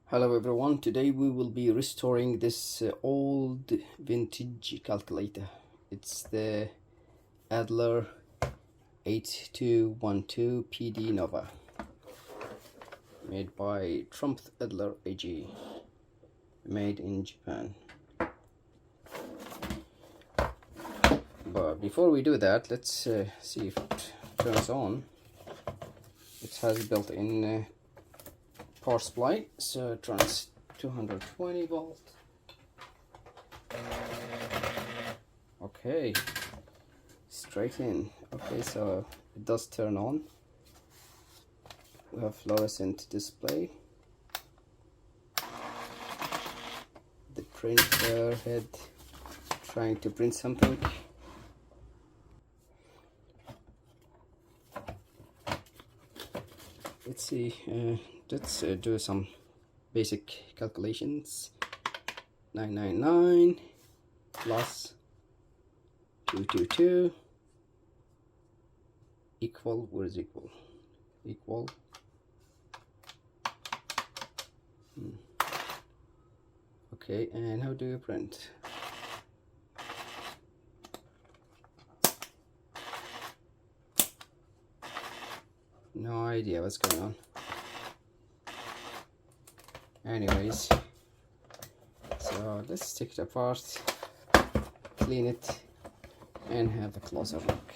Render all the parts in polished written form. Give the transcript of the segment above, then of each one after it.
Hello everyone, today we will be restoring this old vintage calculator. It's the Adler 8212PD Nova, made by Trumpth Adler AG, made in Japan. But before we do that, let's see if it turns on. It has built-in power supply, so it runs 220 volt. Okay, straight in. Okay, so it does turn on. We have fluorescent display. The printer head trying to print something. Let's see, let's do some basic calculations. 999 plus 222 equal, what is equal? Equal. Okay, and how do you print? No idea what's going on. Anyways, so let's take it apart, clean it, and have a closer look.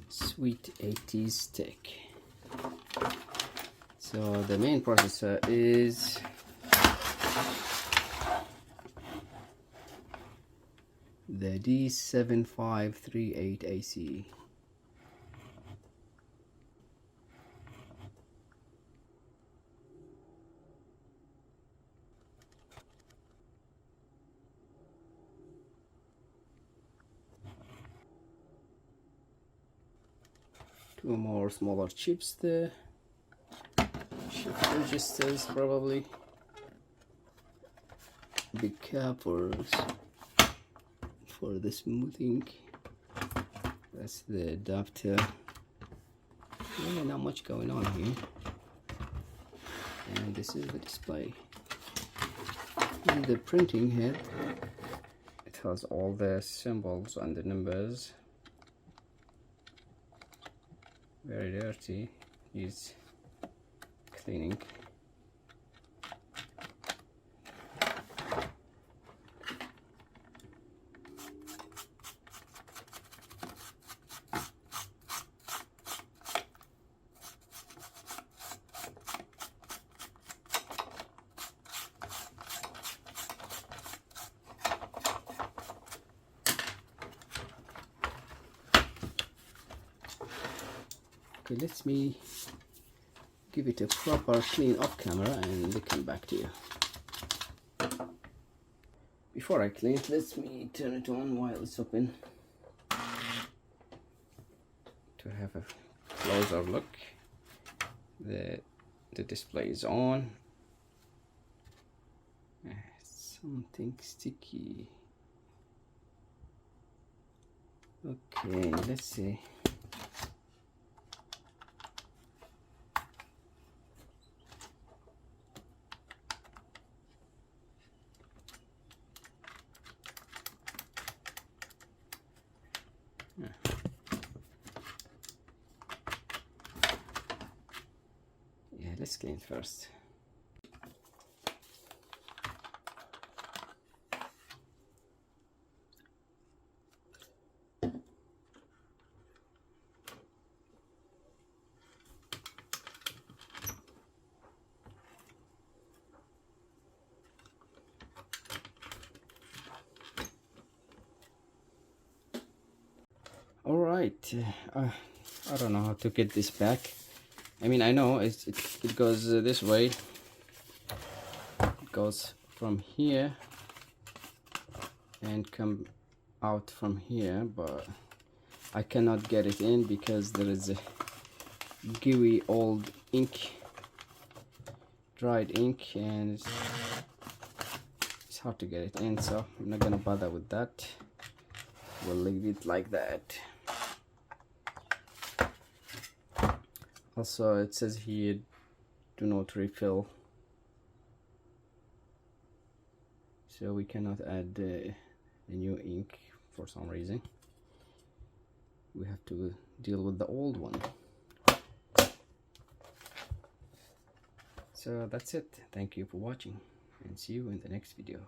Sweet 80s tech. So the main processor is the D7538AC. Two more smaller chips there. Shift registers probably. Big cap for the smoothing. That's the adapter. Yeah, not much going on here. And this is the display. And the printing head. It has all the symbols and the numbers. Very dirty. Needs cleaning. Okay, let me give it a proper clean off camera and come back to you. Before I clean it, let me turn it on while it's open to have a closer look. The display is on. Something sticky. Okay, let's see. Yeah, let's clean it first. All right, I don't know how to get this back. I mean, I know it goes this way. It goes from here and come out from here, but I cannot get it in because there is a gooey old ink, dried ink, and it's hard to get it in, so I'm not gonna bother with that. We'll leave it like that. Also, it says here, do not refill, so we cannot add a new ink for some reason. We have to deal with the old one. So that's it. Thank you for watching, and see you in the next video.